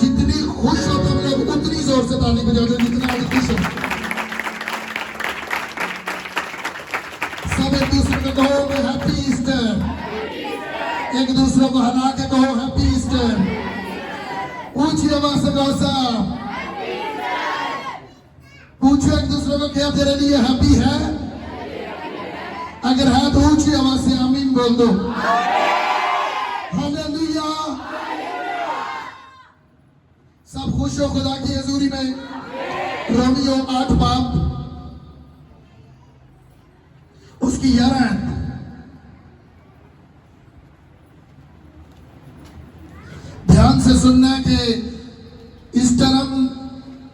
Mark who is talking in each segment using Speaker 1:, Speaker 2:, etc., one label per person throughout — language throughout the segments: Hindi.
Speaker 1: जितनी खुश हो तुम लोग उतनी जोर से ताली बजा दो जितना आज खुश हो। सब एक दूसरे को कहो हैप्पी ईस्टर, एक दूसरे को हरा के कहो हैप्पी ईस्टर। ऊंची आवाज से कहो साहब, पूछो एक दूसरे को क्या तेरे लिए हैप्पी है। अगर है तो ऊंची आवाज से आमीन बोल दो। हालेलुया। सब खुश हो खुदा की हजूरी में। रोमियो 8 बाब उसकी 11 ध्यान से सुनना है कि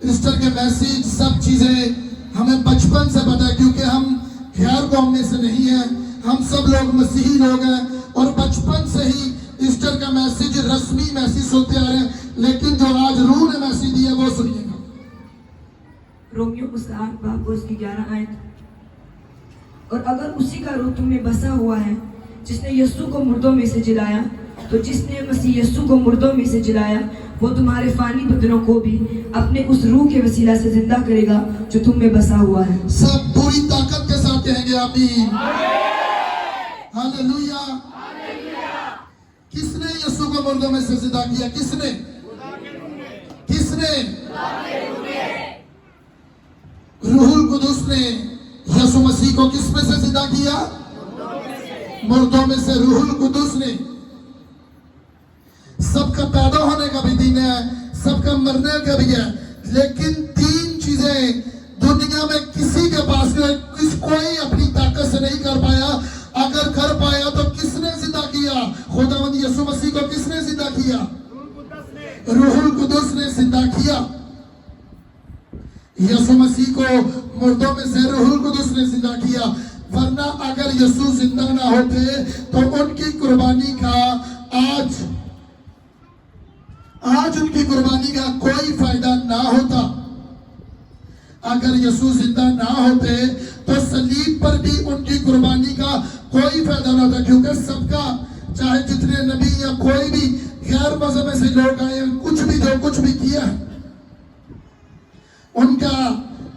Speaker 1: ईस्टर के मैसेज सब चीजें हमें बचपन से पता है, क्योंकि हम गैर कौम में से नहीं है, हम सब लोग मसीही लोग हैं और बचपन से ही ईस्टर का मैसेज रस्मी मैसेज सुनते आ रहे हैं। लेकिन जो आज रूह ने मैसेज दिया वो सुनिएगा।
Speaker 2: रोमियो उसका 8 बाब उसकी 11 आयत। और अगर उसी का रूह तुम में बसा हुआ है जिसने यीशु को मुर्दों में से जिलाया, तो जिसने मसीह यीशु को मुर्दों में से जिलाया वो तुम्हारे फानी बदनों को भी अपने उस रूह के वसीला से जिंदा करेगा जो तुम में बसा हुआ है।
Speaker 1: सब पूरी ताकत के साथ कहेंगे आमीन। हालेलुया। किसने यीशु को मुर्दों में से जिंदा किया? किसने? रूहुल कुदुस ने यीशु मसीह को किस में से जिंदा किया? मुर्दों में से। रूहुल कुदुस ने। सबका पैदा होने का भी दिन है, सबका मरने का भी है, लेकिन 3 चीजें दुनिया में किसी के पास कोई अपनी ताकत से नहीं कर पाया। अगर कर पाया तो किसने जिंदा किया? खुदावंद यीशु मसीह को किसने जिंदा किया? रूहुल कुदुस ने जिंदा किया। यीशु मसीह को मुर्दों में से रूहुल कुदुस ने जिंदा किया। वरना अगर यीशु जिंदा ना होते तो उनकी कुर्बानी का आज उनकी कुर्बानी का कोई फायदा ना होता। अगर यीशु जिंदा ना होते तो सलीब पर भी उनकी कुर्बानी का कोई फायदा ना होता, क्योंकि सबका, चाहे जितने नबी या कोई भी गैर मजहब में से लोग आए, कुछ भी किया है, उनका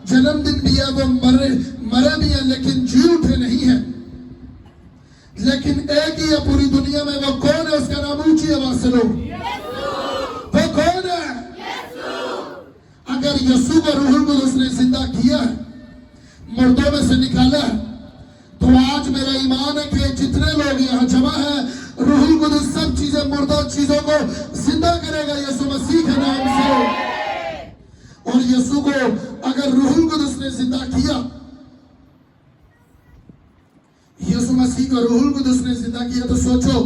Speaker 1: जन्मदिन भी है, वो मरे भी है, लेकिन जी उठे नहीं है। लेकिन एक ही है पूरी दुनिया में, वो कौन है? उसका नाम ऊंची आवाज से लो। वो कौन है? अगर यीशु को रूहुल कुदुस ने जिंदा किया है, मुर्दों में से निकाला है, तो आज मेरा ईमान है कि जितने लोग यहाँ जमा है, रूहुल कुदुस सब चीजें, मुर्दा चीजों को जिंदा करेगा यीशु मसीह के नाम से। और यीशु को अगर रूहुल कुदुस ने जिंदा किया, यीशु मसीह को रूहुल कुदुस ने जिंदा किया, तो सोचो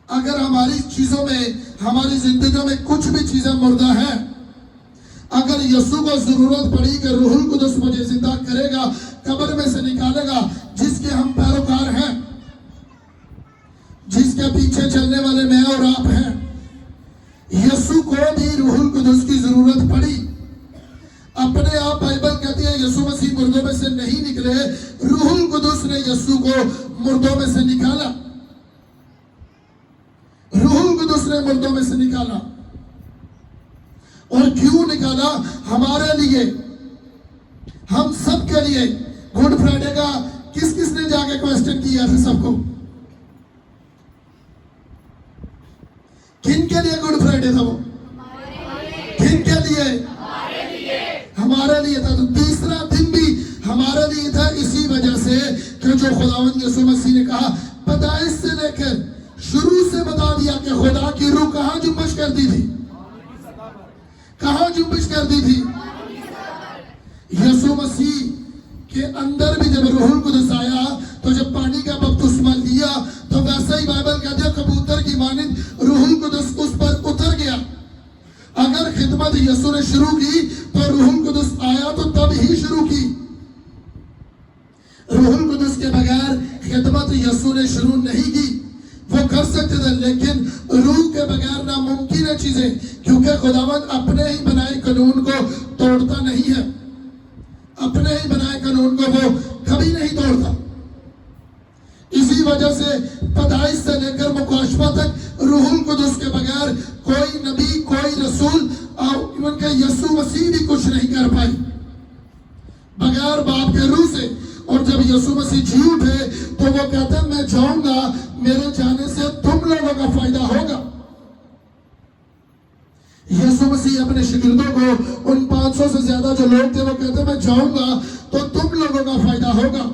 Speaker 1: अगर हमारी चीजों में, हमारी जिंदगी में कुछ भी चीजें मुर्दा है, अगर यीशु को जरूरत पड़ी कि रूहुल कुदुस मुझे जिंदा करेगा, कब्र में से निकालेगा, जिसके हम पैरोकार हैं, जिसके पीछे चलने वाले मैं और आप हैं, यीशु को भी रूहुल कुदुस की जरूरत पड़ी। अपने आप बाइबल कहती है यीशु मसीह मुर्दों में से नहीं निकले, रूहुल कुदुस ने यीशु को मुर्दों में से निकाला। रूहुल कुदुस ने मुर्दों में से निकाला। और क्यों निकाला? हमारे लिए, हम सब के लिए। गुड फ्राइडे का किसने जाके क्वेश्चन किया था सबको? किन के लिए गुड फ्राइडे था? वो किन के लिए? हमारे लिए था। तो तीसरा दिन भी हमारे लिए था, इसी वजह से कि जो खुदावंद यीशु मसीह ने कहा, पैदाइश से लेकर शुरू से बता दिया कि खुदा की रूह कहां जुम्बिश करती थी, कहां जुम्बिश करती थी? यीशु मसीह के अंदर भी जब रूहुल कुदुस आया, तो जब पानी का बपतिस्मा लिया, तो वैसा ही बाइबल कहती है कबूतर की मानिंद रूहुल कुदुस उस पर उतर गया। अगर खिदमत यीशु ने शुरू की तो रूहुल कुदुस आया तो तब ही शुरू की। रूहुल कुदुस के बगैर खिदमत यीशु ने शुरू नहीं की। वो कर सकते थे, लेकिन रूह के बगैर नामुमकिन है चीजें, क्योंकि खुदावंद अपने ही बनाए कानून को तोड़ता नहीं है। अपने ही बनाए कानून को वो कभी नहीं तोड़ता। इसी वजह से पैदाइश से लेकर मुकाशफा तक रूहुल कुदुस के बगैर कोई नबी, रसूल इवन के यीशु मसीह भी कुछ नहीं कर पाए बगैर बाप के रूह से। और जब यीशु मसीह जी उठे तो वो कहते हैं मैं जाऊंगा, मेरे जाने से तुम लोगों का फायदा होगा। यीशु मसीह अपने शागिर्दों को, उन 500 से ज्यादा जो लोग थे, वो कहते मैं जाऊंगा तो तुम लोगों का फायदा होगा,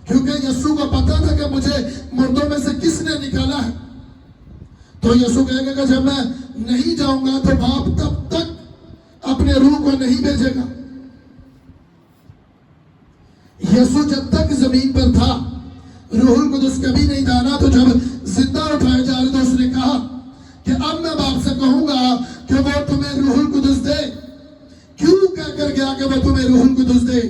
Speaker 1: क्योंकि यीशु को पता था कि मुझे मुर्दों में से किसने निकाला है। तो यीशु कहेगा कि जब मैं नहीं जाऊंगा तो बाप तब तक अपने रूह को नहीं भेजेगा। यीशु जब तक जमीन पर था, रूहुल कुदुस कभी नहीं था ना। तो जब जिंदा उठाए जा रहे तो उसने कहा कि अब मैं बाप से कहूंगा कि वो तुम्हें रूहुल कुदुस दे। क्यों कहकर गया कि वो तुम्हें रूहुल कुदुस दे?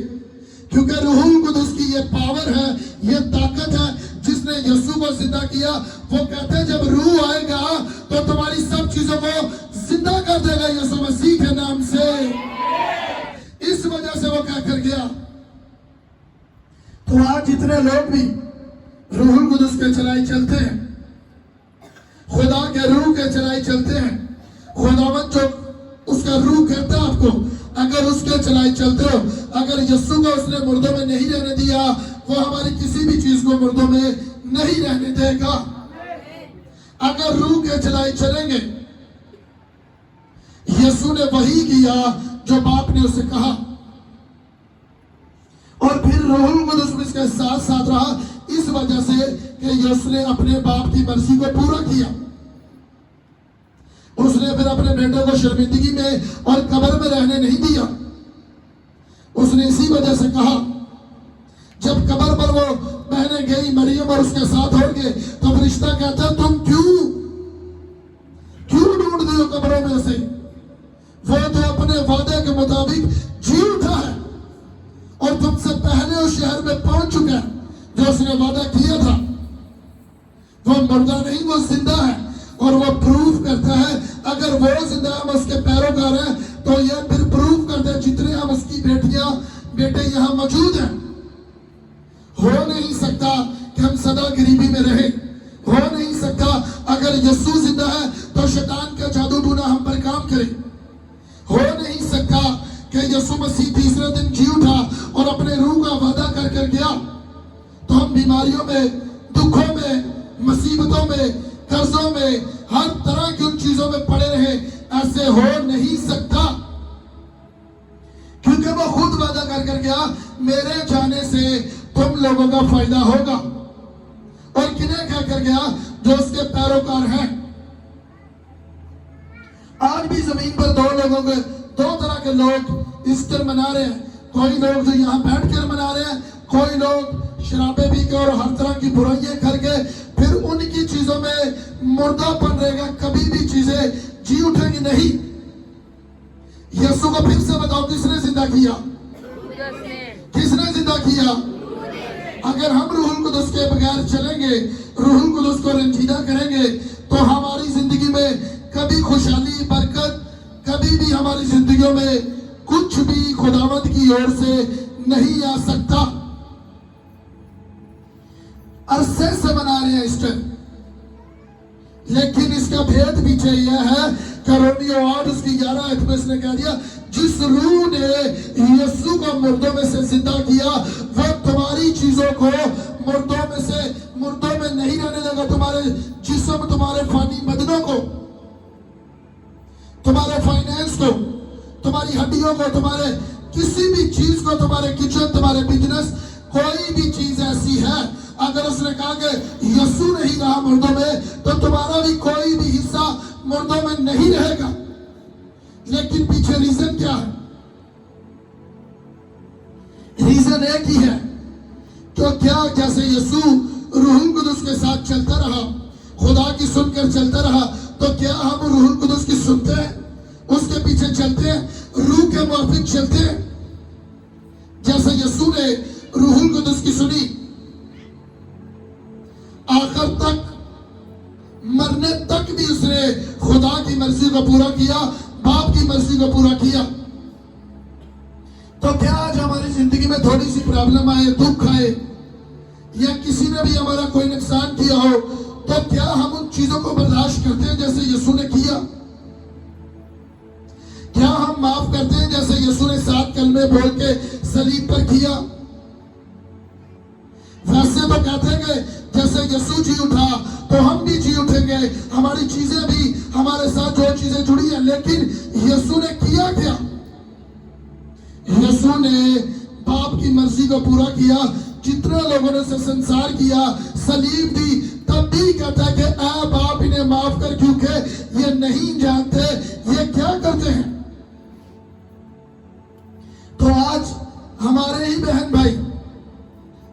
Speaker 1: क्योंकि रूहुल कुदुस की ये पावर है, ये ताकत है जिसने यीशु को जिंदा किया। वो कहते हैं जब रूह आएगा तो तुम्हारी सब चीजों को जिंदा कर देगा यीशु मसीह के नाम से। इस वजह से वो कहकर गया। तो आज जितने लोग भी रूहुल कुदुस के चलाई चलते हैं, खुदा के रूह के चलाई चलते हैं, खुदावंद जो उसका रूह कहता है आपको, अगर उसके चलाई चलते हो, अगर यीशु को उसने मुर्दों में नहीं रहने दिया, वो हमारी किसी भी चीज को मुर्दों में नहीं रहने देगा। अगर रूह के चलाई चलेंगे, यीशु ने वही किया जो बाप ने उसे कहा, और फिर रूहुल कुदुस इसके साथ साथ रहा, इस वजह से कि यीशु ने अपने बाप की मर्जी को पूरा किया। उसने फिर अपने बेटे को शर्मिंदगी में और कब्र में रहने नहीं दिया। उसने इसी वजह से कहा, जब कब्र पर वो बहनें गई मरियम और उसके साथ होंगे, तो फरिश्ता कहता तुम क्यों ढूंढ रहे हो कब्रों में से? वो तो अपने वादे के मुताबिक जी उठा है और तुमसे पहले उस शहर में पहुंच चुका है जो उसने वादा किया था। वो मुर्दा नहीं, वो जिंदा है, और वो प्रूफ करता है अगर वो जिंदा हम उसके पैरोकार हैं तो ये फिर प्रूफ करते हैं जितने हम उसकी बेटियां बेटे यहाँ मौजूद हैं। हो नहीं सकता कि हम सदा गरीबी में रहे, हो नहीं सकता अगर यीशु जिंदा है तो शैतान का जादू टूना हम पर काम करे, हो नहीं सकता कि यीशु मसीह तीसरे दिन जी उठा और अपने रूह का वादा कर कर गया तो हम बीमारियों में, दुखों में, मुसीबतों में, कर्जों में, हर तरह की उन चीजों में पड़े रहे। ऐसे हो नहीं सकता, क्योंकि वो खुद वादा कर कर गया मेरे जाने से तुम लोगों का फायदा होगा। और किन्हें कह कर गया? जो उसके पैरोकार हैं। आज भी जमीन पर दो तरह के लोग ईस्टर मना रहे हैं। कोई लोग जो यहाँ बैठ कर मना रहे हैं, कोई लोग शराबे पी के और हर तरह की बुराइयां करके फिर उनकी चीजों में मुर्दापन रहेगा, कभी भी चीजें जी उठेंगी नहीं। यीशु को फिर से बताओ, किसने जिंदा किया? किसने जिंदा किया? अगर हम रूहुल कुदुस के बगैर चलेंगे, रूहुल कुदुस को रंजीदा करेंगे, तो हमारी जिंदगी में कभी खुशहाली, बरकत, कभी भी हमारी जिंदगियों में कुछ भी खुदावंद की ओर से नहीं आ सकता। अरसे से मना रहे हैं ईस्टर, लेकिन इसका भेद पीछे यह है कि रोमियो 8 उसकी 11 आयत में इसने कह दिया, जिस रूह ने यीशु को मुर्दों में से जिंदा किया वो तुम्हारी चीजों को मुर्दों में नहीं रहने देगा। तुम्हारे जिस्म, तुम्हारे फानी बदनों को, तुम्हारे फाइनेंस को, तुम्हारी हड्डियों को, तुम्हारे किसी भी चीज को, तुम्हारे किचन, तुम्हारे बिजनेस, कोई भी चीज ऐसी है, अगर उसने कहा कि यीशु नहीं रहा मुर्दों में, तो तुम्हारा भी कोई भी हिस्सा मुर्दों में नहीं रहेगा। लेकिन पीछे रीजन क्या है? रीजन एक ही है, तो क्या जैसे यीशु रूहुल कुदुस के साथ चलता रहा, खुदा की सुनकर चलता रहा, तो क्या हम रूहुल कुदुस की सुनते हैं, उसके पीछे चलते हैं, रूह के मुआफिक चलते हैं? जैसे यीशु ने रूहुल कुदुस की सुनी, आखिर तक, मरने तक भी उसने खुदा की मर्जी को पूरा किया, बाप की मर्जी को पूरा किया। तो क्या आज हमारी जिंदगी में थोड़ी सी प्रॉब्लम आए, दुख आए, या किसी ने भी हमारा कोई नुकसान किया हो, तो क्या हम उन चीजों को बर्दाश्त करते हैं जैसे यीशु ने किया? क्या हम माफ करते हैं जैसे यीशु ने 7 कलमे बोल के सलीब पर किया? वैसे तो कहते हैं कि जैसे यीशु जी उठा तो हम भी जी उठेंगे, हमारी चीजें भी, हमारे साथ जो चीजें जुड़ी हैं। लेकिन यीशु ने किया क्या? यीशु ने बाप की मर्जी को पूरा किया। जितने लोगों ने से संसार किया, सलीब दी, तब भी कहता है कि आ बाप इन्हें माफ कर, क्योंकि ये नहीं जानते ये क्या करते हैं। तो आज हमारे ही बहन भाई,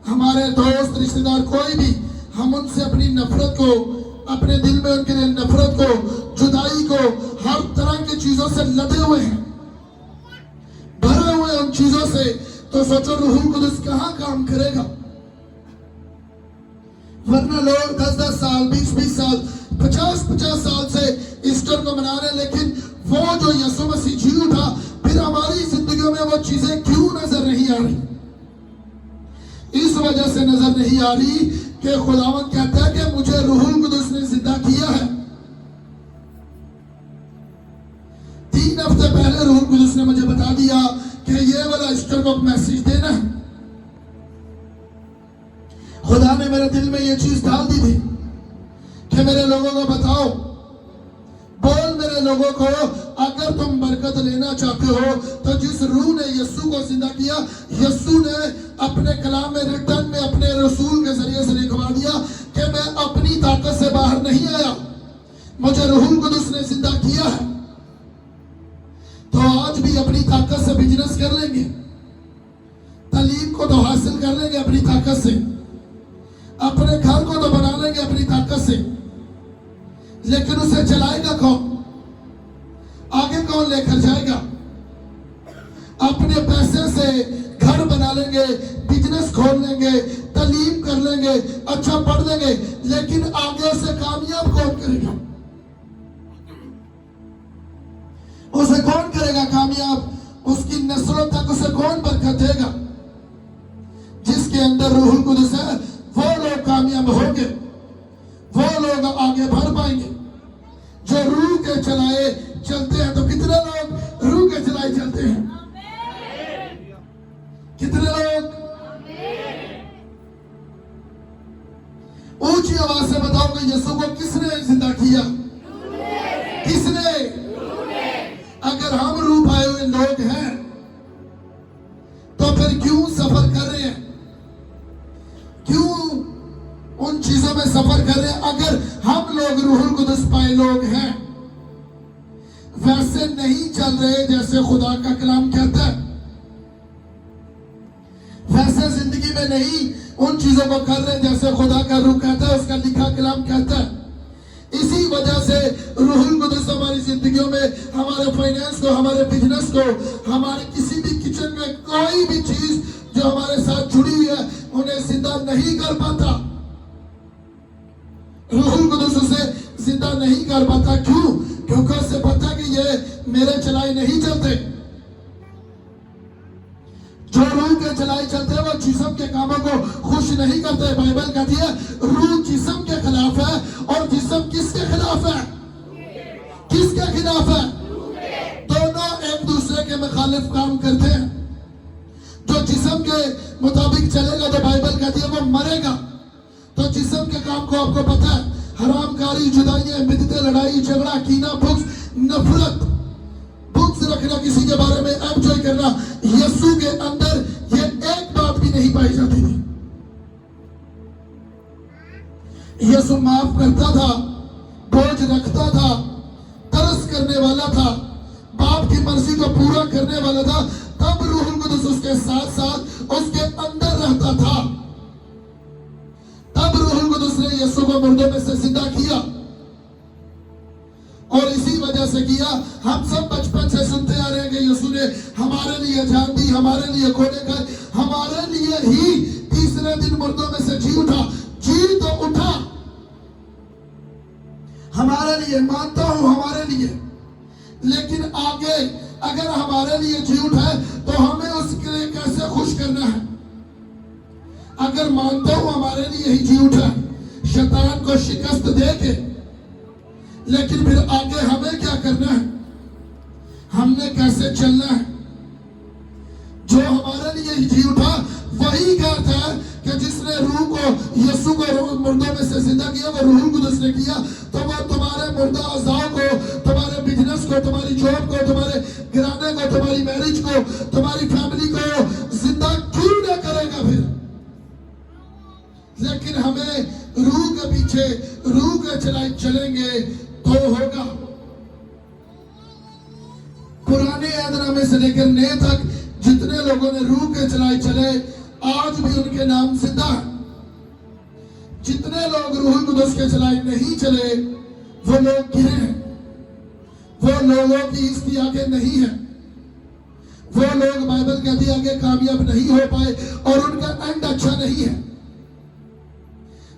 Speaker 1: हमारे दोस्त, रिश्तेदार, कोई भी, हम उनसे अपनी नफरत को, अपने दिल में उनके लिए नफरत को, जुदाई को, हर तरह की चीजों से लदे हुए हैं, भरे हुए उन चीजों से, तो सोचो रूहुल कुदुस कहां काम करेगा? वरना लोग 10-10 साल, 20-20 साल, 50-50 साल से ईस्टर को मना रहे, लेकिन वो जो यीशु मसीह जी उठा, फिर हमारी जिंदगियों में वो चीजें क्यों नजर नहीं आ रही? इस वजह से नजर नहीं आ रही कि खुदावंद कहता है कि मुझे रूहुल कुदुस ने जिंदा किया है। 3 हफ्ते पहले रूहुल कुदुस ने मुझे बता दिया कि ये वाला ईस्टर को मैसेज देना है। खुदा ने मेरे दिल में ये चीज डाल दी थी कि मेरे लोगों को बताओ, बोल मेरे लोगों को, अगर तुम बरकत लेना चाहते हो तो जिस रूह ने यीशु को जिंदा किया, यीशु ने अपने कलाम में, रिटर्न में, अपने रसूल के जरिए से लिखवा दिया कि मैं अपनी ताकत से बाहर नहीं आया, मुझे रूहुल कुदुस ने जिंदा किया है। तो आज भी अपनी ताकत से बिजनेस कर लेंगे, तालीम को तो हासिल कर लेंगे अपनी ताकत से, अपने घर को तो बना लेंगे अपनी ताकत से, लेकिन उसे चलाएगा कौन? आगे कौन लेकर जाएगा? अपने पैसे से घर बना लेंगे, बिजनेस खोल लेंगे, तालीम कर लेंगे, अच्छा पढ़ लेंगे, लेकिन आगे उसे कामयाब कौन करेगा? उसे कौन करेगा कामयाब? उसकी नस्लों तक उसे कौन बरकत देगा? जिसके अंदर रूहुल कुदुस है वो लोग कामयाब होंगे, वो लोग आगे बढ़ पाएंगे। जो रूह के चलाए चलते हैं, तो कितने लोग रूह के चलाए चलते हैं? कितने लोग? ऊंची आवाज से बताओ कि यीशु को किसने जिंदा किया? किसने? अगर हम रूह पाए हुए लोग हैं तो फिर क्यों सफर कर रहे हैं? क्यों उन चीजों में सफर कर रहे हैं? अगर हम लोग रूहुल कुदुस पाए लोग हैं, वैसे नहीं चल रहे जैसे खुदा का कलाम कहता है, वैसे जिंदगी में नहीं उन चीजों को कर रहे जैसे खुदा का रूह कहता है, उसका लिखा कलाम कहता है। इसी वजह से रूहुल कुदुस हमारी जिंदगियों में, हमारे फाइनेंस को, हमारे बिजनेस को, हमारे किसी भी किचन में कोई भी चीज जो हमारे साथ जुड़ी हुई है, उन्हें जिंदा नहीं कर पाता। रूहुल कुदुस उसे जिंदा नहीं कर पाता। क्यों? क्योंकि उसे पता कि ये मेरे चलाए नहीं चलते। जो रूह के चलाए चलते हैं वो जिस्म के कामों को खुश नहीं करते। बाइबल कहती है रूह जिस्म के खिलाफ है, और जिस्म किसके खिलाफ है? किसके खिलाफ है? दोनों एक दूसरे के मुखालिफ काम करते हैं। जो जिस्म के मुताबिक चलेगा तो बाइबल कहती है वो मरेगा। तो जिस्म के काम को आपको पता है, हरामकारी, जुदाइयां, बिदअतें, लड़ाई झगड़ा, कीना, बुग़्ज़, नफरत, बुग़्ज़ रखना, किसी के बारे में एंजॉय करना, यीशु के अंदर ये एक बात भी नहीं पाई जाती थी। यीशु माफ करता था, बोझ रखता था, तरस करने वाला था, बाप की मर्जी को पूरा करने वाला था। तब रूहुल कुदुस उसके साथ साथ उसके अंदर रहता था। तब रूहुल कुदुस ने यीशु को मुर्दों में से जिंदा किया, और इसी वजह से किया। हम सब बचपन से सुनते आ रहे हैं कि यीशु ने हमारे लिए जान दी, हमारे लिए कोड़े खाए, हमारे लिए ही तीसरे दिन मुर्दों में से जी उठा। जी तो उठा हमारे लिए, मानता हूं हमारे लिए, लेकिन आगे अगर हमारे लिए जी उठा है तो हमें उसके लिए कैसे खुश करना है? अगर मानता हूं हमारे लिए ही जी उठा, शैतान को शिकस्त दे के, लेकिन फिर आगे हमें क्या करना है? हमने कैसे चलना है। जो हमारे लिए जी उठा वही कहता है कि जिसने रूह को, यीशु को मुर्दों में से जिंदा किया, वो रूहुल कुदस ने किया, तो वो तुम्हारे मुर्दा अज़ाओं को, तुम्हारे बिजनेस को, तुम्हारी जॉब को, तुम्हारे घराने को, तुम्हारी मैरिज को, तुम्हारी फैमिली को जिंदा क्यों ना करेगा फिर। लेकिन हमें रूह के पीछे, रूह के चलाए चलेंगे तो होगा। पुराने यादनामे से लेकर नए तक जितने लोगों ने रूह के चलाए चले, आज भी उनके नाम जिंदा है। जितने लोग रूहुल कुदस के चलाए नहीं चले, वो लोग गिरे हैं, वो लोगों की इसकी आगे नहीं है, वो लोग बाइबल कहती आगे कामयाब नहीं हो पाए और उनका एंड अच्छा नहीं है।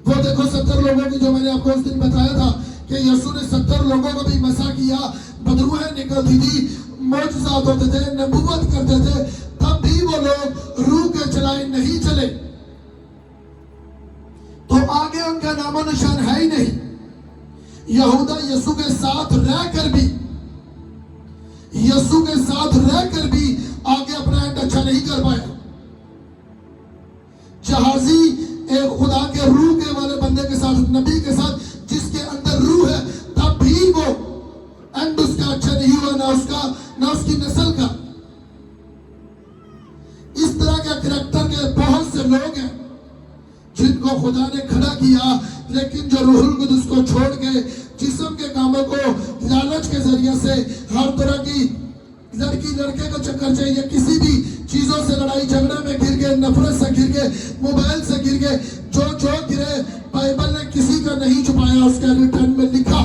Speaker 1: वो देखो 70 लोगों की, जो मैंने आपको उस दिन बताया था कि यीशु ने 70 लोगों को भी मसा किया, बदरूहें निकलती थी, मौजज़ात होते थे, नबूवत करते थे, तब भी वो लोग रूह के चलाए नहीं चले, तो आगे उनका नामो निशान है ही नहीं। यहूदा यीशु के साथ रहकर भी, यीशु के साथ रहकर भी आगे अपना एंड अच्छा नहीं कर पाया। जहाजी एक खुदा के रूह के वाले बंदे के साथ, नबी के साथ, जिसके अंदर रूह है, तब भी वो एंड उसका अच्छा नहीं हुआ, ना उसकी नस्ल का। इस तरह के करैक्टर के बहुत से लोग हैं जिनको खुदा ने खड़ा किया, लेकिन जो रूहुल कुदस को छोड़ के जिस्म के कामों को लालच के जरिए से, हर तरह की लड़की लड़के को चक्कर चाहिए, किसी भी चीजों से लड़ाई झगड़े में गिर गए, नफरत से गिर गए, मोबाइल से गिर गए, जो गिरे, बाइबल ने किसी का नहीं छुपाया, उसके रिटर्न में लिखा।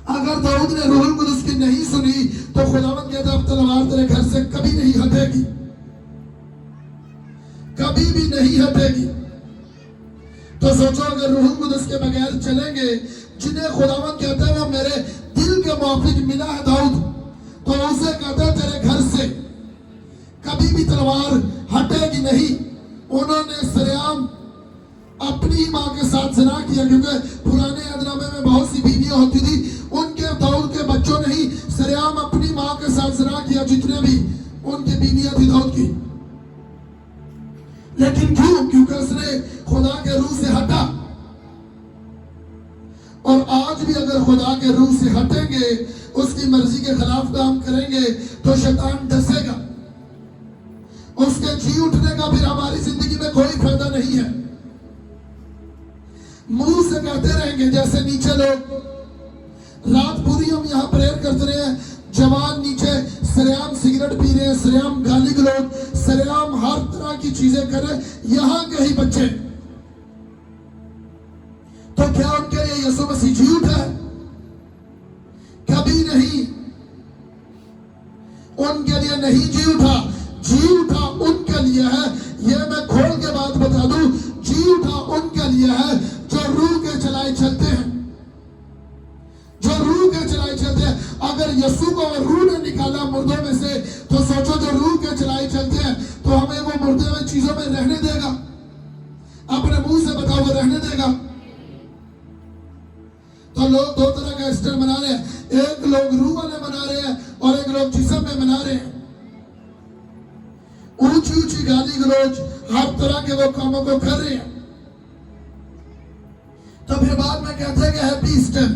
Speaker 1: अगर दाऊद ने रूहुल कुदस की नहीं सुनी तो खुदावंद कहता अब तलवार तेरे घर से कभी नहीं हटेगी, कभी भी नहीं हटेगी। तो सोचो अगर रूहुल कुदस के बगैर चलेंगे, जिन्हें खुदावंद कहता है वो मेरे दिल के मुआफिक मिला है दाऊद, तो उसे कहता है तेरे घर से कभी भी तलवार हटेगी नहीं। उन्होंने सरेआम अपनी माँ के साथ ज़िना किया, क्योंकि पुराने यादनामे में बहुत सी बीवियां होती थी, उनके दाऊद के बच्चों ने ही सरेआम अपनी माँ के साथ ज़िना किया, जितने भी उनकी बीवियां थी दाऊद की। लेकिन क्यों? क्योंकि उसने खुदा के रूह से हटा। और आज भी अगर खुदा के रूह से हटेंगे, उसकी मर्जी के खिलाफ काम करेंगे, तो शैतान डसेगा, उसके जी उठने का फिर हमारी जिंदगी में कोई फायदा नहीं है। मुंह से कहते रहेंगे, जैसे नीचे लोग रात पूरी हम यहाँ प्रेयर करते रहे हैं, जवान नीचे सरेआम सिगरेट पी रहे हैं, सरेआम गाली गलौज, सरेआम हर तरह की चीजें कर रहे हैं, यहाँ के ही बच्चे, तो क्या उनके लिए यीशु मसीह जी उठा है? कभी नहीं, उनके लिए नहीं जी उठा। जी उठा उनके लिए है, ये मैं खोल के बात बता दूं, जी उठा उनके लिए है जो रूह के चलाए चलते हैं, जो रूह के चलाए चलते हैं। अगर यीशु को रूह ने निकाला मुर्दों में से, तो सोचो जो रूह के चलाए चलते हैं, तो हमें वो मुर्दे में चीजों में रहने देगा? अपने मुंह से बताओ, वो रहने देगा? तो लोग दो तरह का स्टाइल बना रहे हैं, एक लोग रूह वाले बना रहे हैं और एक लोग जिस्म में बना रहे हैं। ऊंची ऊंची गाली गलौज, हर तरह के वो कामों को कर रहे हैं। तो फिर बाद में कहते हैं कि हैप्पी ईस्टर,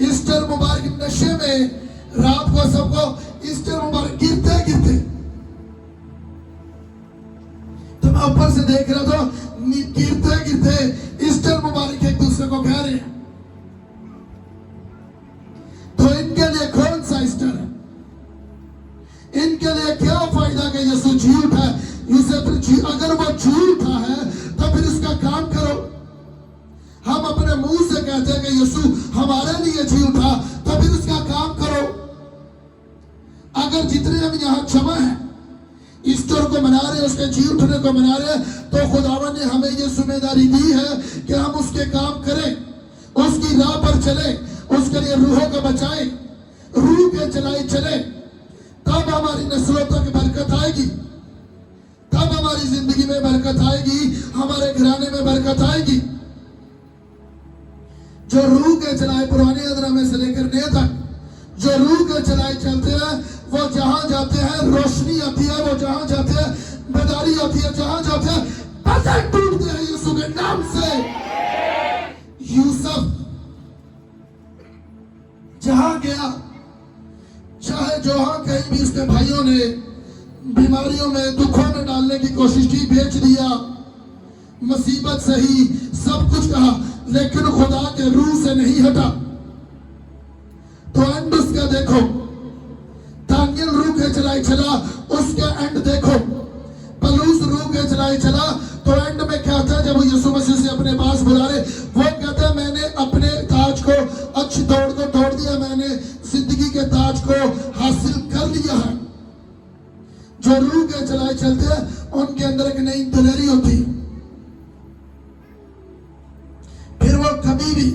Speaker 1: ईस्टर मुबारक। नशे में रात को सबको ईस्टर मुबारक गिरते गिरते, तो मैं ऊपर से देख रहा था, गिरते गिरते ईस्टर मुबारक एक दूसरे को कह रहे हैं। तो इनके लिए कौन सा ईस्टर है? इनके लिए क्या फायदा कि यीशु जी उठा है? अगर वो जी उठा है तो फिर उसका काम करो। हम अपने मुंह से कहते हैं कि यीशु हमारे लिए जी उठा, तो फिर उसका काम करो। अगर जितने हम यहाँ जमा हैं, ईस्टर को मना रहे हैं, उसके जी उठने को मना रहे हैं, तो खुदावन ने हमें ये जिम्मेदारी दी है कि हम उसके काम करें, उसकी राह पर चले, उसके लिए रूहों को बचाए, रूह के चलाए चले, तब हमारी नस्लों तक बरकत आएगी, तब हमारी जिंदगी में बरकत आएगी, हमारे घराने में बरकत आएगी। जो रूह के चलाए पुराने यादनामे से लेकर नए तक जो रूह के चलाए चलते हैं वो जहां जाते हैं रोशनी आती है, वो जहां जाते हैं बेदारी आती है, जहां जाते हैं बदन टूटते हैं यीशु के नाम से। यूसुफ जहां गया, चाहे जहां कहीं भी उसके भाइयों ने बीमारियों में दुखों में डालने की कोशिश की, बेच दिया, मुसीबत सही, सब कुछ कहा, लेकिन खुदा के रूह से नहीं हटा। तो एंड उसका देखो, दानियल रूह के चलाए चला, उसका एंड देखो। पलूस रूह के चलाए चला, तो एंड में क्या था, जब वो यीशु मसीह से अपने पास बुला रहे, वो कहता मैंने अपने ताज को, अच्छी दौड़ को तोड़ दिया, मैंने जिंदगी के ताज को हासिल कर लिया है। जो रूह के चलाए चलते हैं उनके अंदर एक नई दिलेरी होती है। फिर वो कभी भी,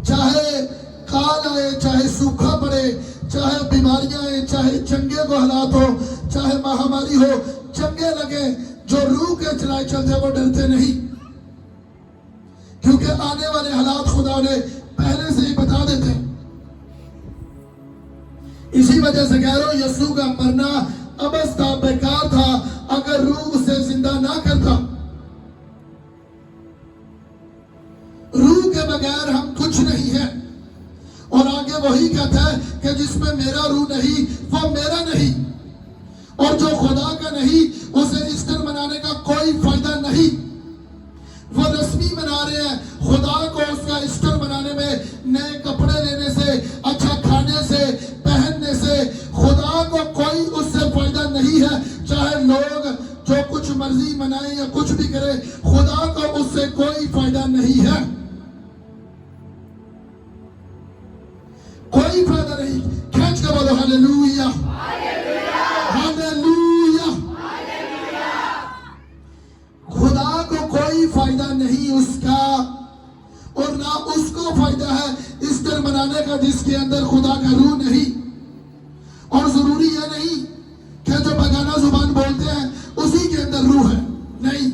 Speaker 1: चाहे काल आए, चाहे सूखा पड़े, चाहे बीमारियां आए, चाहे जंगे को हालात हो, चाहे महामारी हो, जंगे लगे, जो रूह के चलाए चलते हैं वो डरते नहीं, क्योंकि आने वाले हालात खुदा ने पहले से ही बता देते हैं। इसी वजह से कह रहा हूं, यीशु का मरना अबस था, बेकार था, अगर रूह उसे जिंदा ना करता। रूह के बगैर हम कुछ नहीं है। और आगे वही कहता है कि जिसमें मेरा रूह नहीं वो मेरा नहीं, और जो खुदा का नहीं उसे ईस्टर मनाने का कोई फायदा नहीं। वो रस्मी मना रहे हैं, खुदा को उसका ईस्टर मनाने में, नए कपड़े लेने से, अच्छा खाने से, पहनने से, खुदा को कोई उससे फायदा नहीं है। चाहे लोग जो कुछ मर्जी मनाए या कुछ भी करे, खुदा को उससे कोई फायदा नहीं है, कोई फायदा नहीं। खींच के बोलो हालेलुया, हालेलुया। खुदा को कोई फायदा नहीं उसका, और ना उसको फायदा है ईस्टर मनाने का जिसके अंदर खुदा का रूह नहीं। और जरूरी है नहीं कि जो बगाना जुबान बोलते हैं उसी के अंदर रूह है, नहीं,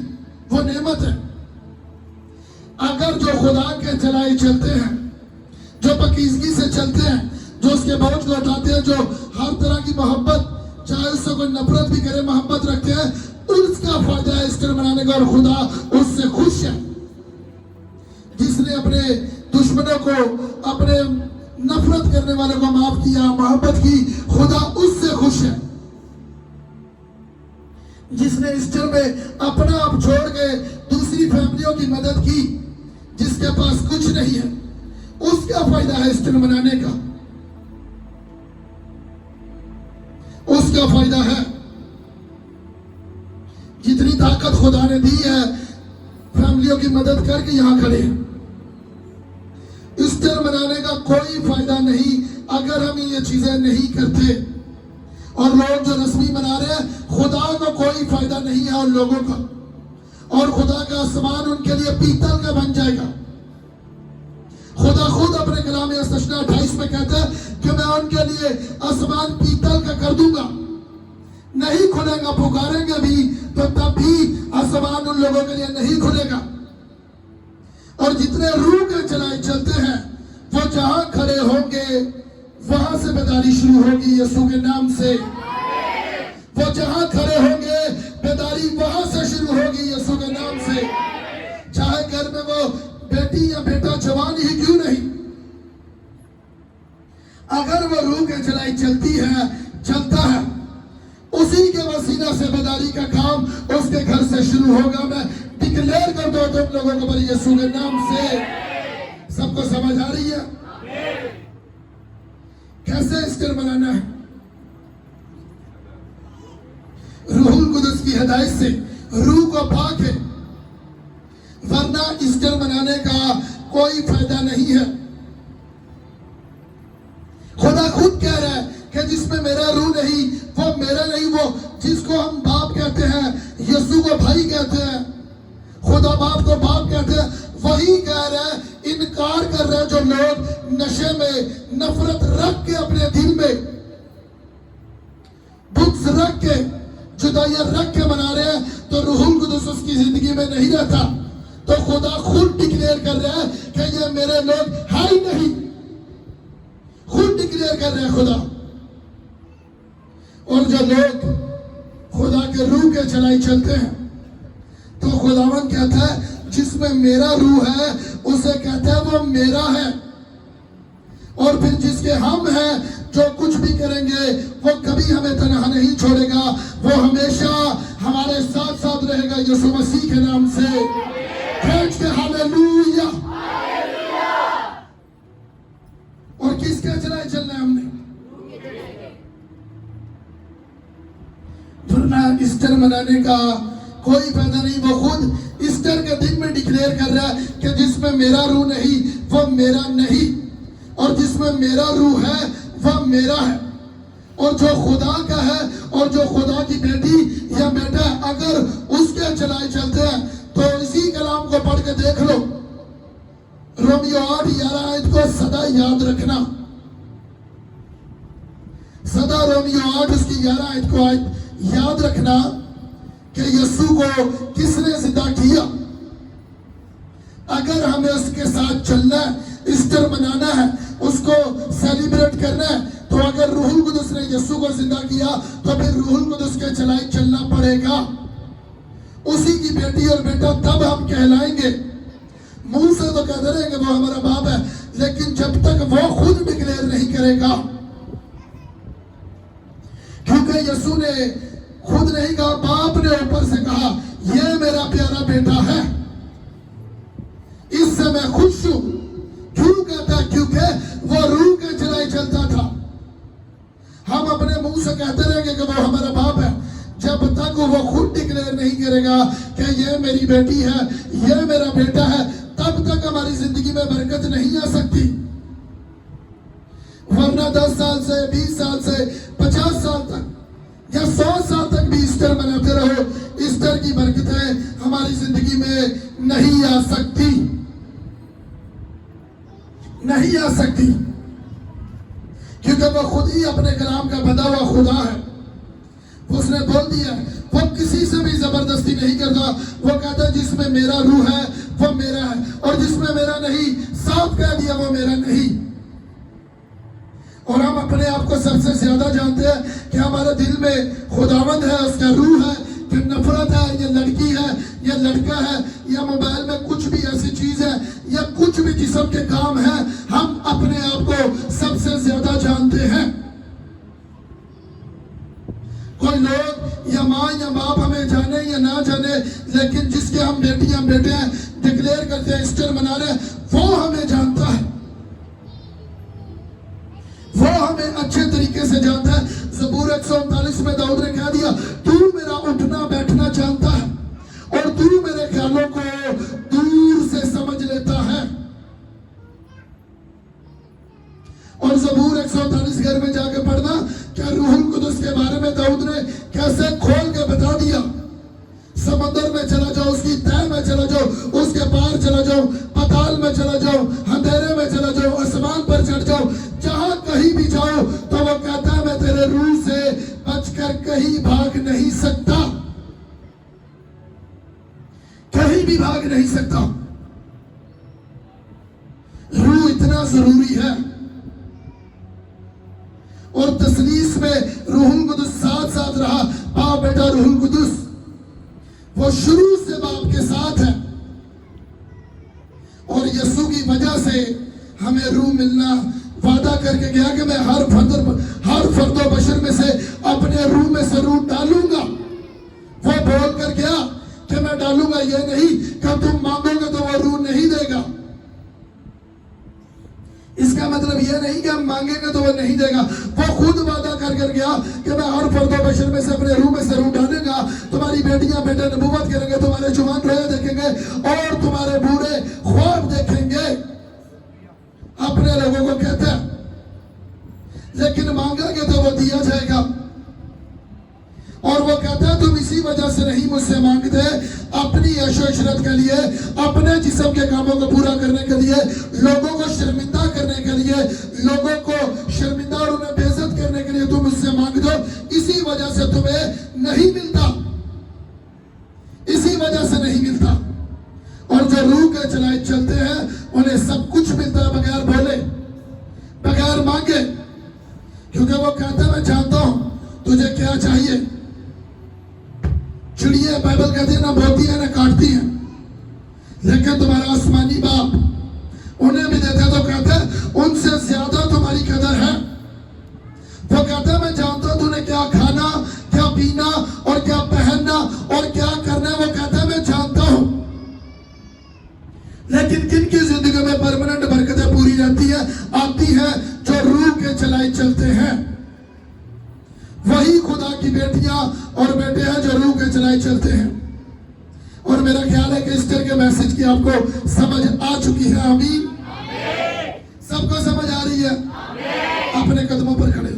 Speaker 1: वो नेमत है। अगर जो खुदा के चलाए चलते हैं, जो पकीजगी से चलते हैं, जो उसके बोझ को उठाते हैं, जो हर तरह की मोहब्बत, चाहे उससे कोई नफरत भी करे, मोहब्बत रखते हैं, उसका फायदा है ईस्टर मनाने का, और खुदा उससे खुश है। जिसने अपने दुश्मनों को, अपने नफरत करने वालों को माफ किया, मोहब्बत की, खुदा उससे खुश है। जिसने ईस्टर में अपना आप छोड़ के दूसरी फैमिलियों की मदद की, जिसके पास कुछ नहीं है, उसका फायदा है ईस्टर मनाने का, उसका फायदा है। जितनी ताकत खुदा ने दी है, फैमिलियों की मदद करके यहां खड़े हैं। ईस्टर मनाने का कोई फायदा नहीं अगर हम ये चीजें नहीं करते। और लोग जो रस्मी मना रहे हैं, खुदा को कोई फायदा नहीं है उन लोगों का, और खुदा का आसमान उनके लिए पीतल का बन जाएगा। खुदा खुद अपने कलाम यशना 28 में कहता है कि मैं उनके लिए आसमान पीतल का कर दूंगा, नहीं खुलेगा, पुकारेंगे भी तो तब भी आसमान उन लोगों के लिए नहीं खुलेगा। और जितने रूह के चलाए चलते हैं, वो जहां खड़े होंगे वहां से बेदारी शुरू होगी यीशु के नाम से। वो जहां खड़े होंगे बेदारी वहां से शुरू होगी यीशु के नाम से। चाहे घर में वो बेटी या बेटा जवान ही क्यों नहीं, अगर वो रूह के चलाई चलती है, चलता है, उसी के वसीला से बेदारी का काम उसके घर से शुरू होगा। मैं डिक्लेयर कर दो तुम लोगों को बड़ी यीशु के नाम से। सबको समझ आ रही है कैसे ईस्टर मनाना है? रूहुल कुदस की हिदायत से, रूह को पाके, वरना ईस्टर मनाने का कोई फायदा नहीं है। खुदा खुद कह रहा है कि जिसमें मेरा रूह नहीं वो मेरा नहीं। वो जिसको हम बाप कहते हैं, यीशु को भाई कहते हैं, खुदा बाप को बाप कहते हैं, वही कह रहा है, इनकार कर रहे हैं जो लोग नशे में, नफरत रख के अपने दिल में, बुक्स रख के, जुदाइयां रख के मना रहे हैं, तो रूहुल कुदस उसकी जिंदगी में नहीं रहता। तो खुदा खुद डिक्लेयर कर रहा है कि ये मेरे लोग है ही नहीं। खुद डिक्लेयर डिक्लेयर कर रहे हैं खुदा। और जो लोग खुदा के रूह के चलाई चलते हैं तो खुदावन कहता है जिसमें मेरा रूह है उसे कहता है वो मेरा है। और फिर जिसके हम हैं जो कुछ भी करेंगे वो कभी हमें तन्हा नहीं छोड़ेगा, वो हमेशा हमारे साथ साथ रहेगा यीशु मसीह के नाम से। Praise the hallelujah. और किसके चलाए चलना है हमने? वरना ईस्टर मनाने का कोई फायदा नहीं। वो खुद ईस्टर के दिन में डिक्लेयर कर रहा है कि जिसमें मेरा रूह नहीं वो मेरा नहीं, और जिसमें मेरा रूह है वह मेरा है। और जो खुदा का है और जो खुदा की बेटी या बेटा अगर उसके चलाए चलते हैं तो इसी कलाम को पढ़ के देख लो। रोमियो 8:11 को सदा याद रखना। सदा रोमियो 8 उसकी 11 को याद रखना कि यीशु को किसने जिंदा किया। अगर हमें उसके साथ चलना है, ईस्टर मनाना है, उसको सेलिब्रेट करना है, तो अगर रूहुल कुदुस ने यीशु को जिंदा किया तो फिर रूहुल कुदुस के चलाई चलना पड़ेगा। उसी की बेटी और बेटा तब हम कहलाएंगे। मुंह से तो कहते रहेंगे वो हमारा बाप है, लेकिन जब तक वो खुद डिक्लेयर नहीं करेगा, क्योंकि यीशु ने खुद नहीं कहा, बाप ने ऊपर से कहा यह मेरा प्यारा बेटा है, इससे मैं खुश हूं। क्यों कहता? क्योंकि वो रूह के चलाए चलता था। हम अपने मुंह से कहते रहेंगे कि वो हमारा बाप है, जब तक वो खुद डिक्लेयर नहीं करेगा कि ये मेरी बेटी है, ये मेरा बेटा है, तब तक हमारी जिंदगी में बरकत नहीं आ सकती। वरना 10 साल से, 20 साल से, 50 साल तक या 100 साल तक भी ईस्टर मनाते रहो, ईस्टर की बरकतें हमारी जिंदगी में नहीं आ सकती, नहीं आ सकती। क्योंकि वो खुद ही अपने कलाम का बंधा हुआ खुदा है। उसने बोल दिया, वो किसी से भी जबरदस्ती नहीं करता। वो कहता जिसमें मेरा रूह है वो मेरा है, और जिसमें मेरा नहीं, साफ कह दिया वो मेरा नहीं। और हम अपने आप को सबसे ज्यादा जानते हैं कि हमारे दिल में खुदावंद है, उसका रूह है, कि नफरत है, ये लड़की है, ये लड़का है, या मोबाइल में कुछ भी ऐसी चीज है, या कुछ भी जिस्म के काम है, हम अपने आप को सबसे ज्यादा जानते हैं। कोई लोग या माँ या बाप हमें जाने या ना जाने, लेकिन जिसके हम बेटियां बेटे हैं, डिक्लेयर करते हैं, ईस्टर मना रहे हैं, वो हमें जानता है, वो हमें अच्छे तरीके से जानता है। ज़बूर 139 में दाऊद ने कह दिया, तू मेरा उठना बैठना जानता है और तू मेरे ख्यालों को दूर से समझ लेता है। और ज़बूर 139 घर में जाके पढ़ना, क्या रूहुल कुदुस के बारे में दाऊद ने कैसे खोल के बता दिया। समंदर में चला जाओ, उसकी तह में चला जाओ, उसके पार चला जाओ, पाताल में चला जाओ, अंधेरे में चला जाओ, आसमान पर चढ़ जाओ, जहां कहीं भी जाओ, तो वो कहता है मैं तेरे रूह से बचकर कहीं भाग नहीं सकता, कहीं भी भाग नहीं सकता। रूह इतना जरूरी है। और तस्लीस में रूहुल कुदुस साथ साथ रहा, बाप बेटा रूहुल कुदुस, वो शुरू से बाप के साथ है। और यीशु की वजह से हमें रूह मिलना वादा करके गया कि मैं हर फर्दो बशर में से अपने रूह में से रूह डालूंगा। वो बोल कर गया कि मैं डालूंगा, ये नहीं कि तुम मांगोगे तो वो रूह नहीं देगा। इसका मतलब यह नहीं कि हम मांगेंगे तो वो नहीं देगा। वो खुद वादा कर गया कि मैं हर फर्दो बशर में से अपने रूह में से रूह डालूंगा। तुम्हारी बेटियां बेटे नबूवत करेंगे, तुम्हारे जुबान रोया देखेंगे और तुम्हारे बूढ़े ख्वाब देखेंगे। अपने लोगों को कहते हैं, लेकिन मांगेंगे तो वो दिया जाएगा। और वो कहता है तुम इसी वजह से नहीं मुझसे मांगते, अपनी ऐशो इशरत के लिए, अपने जिस्म के कामों को पूरा करने के लिए, लोगों को शर्मिंदा करने के लिए, लोगों को शर्मिंदा और उन्हें बेइज्जत करने के लिए तुम मुझसे मांग दो। इसी वजह से तुम्हें नहीं मिलता, इसी वजह से नहीं मिलता। और जो रूह के चलाए चलते हैं उन्हें सब कुछ मिलता है, बगैर बोले, बगैर मांगे। क्योंकि वो कहता है मैं जानता हूं तुझे क्या चाहिए। चिड़िया बाइबल कहती है ना बोती है ना काटती है, लेकिन तुम्हारा आसमानी बाप उन्हें भी देता है। तो कहता है उनसे ज्यादा तुम्हारी कदर है। वो कहता है मैं जानता हूं तूने क्या खाना, क्या पीना और क्या पहनना और क्या करना है। वो कहता है मैं जानता हूं। लेकिन किन की जिंदगी में परमानेंट बरकतें पूरी रहती है, आती है, जो रूह के चलाए चलते हैं। वही खुदा की बेटियां और बेटे हैं जो रूह के चलाए चलते हैं। और मेरा ख्याल है कि ईस्टर के मैसेज की आपको समझ आ चुकी है। आमीन। सबको समझ आ रही है? अपने कदमों पर खड़े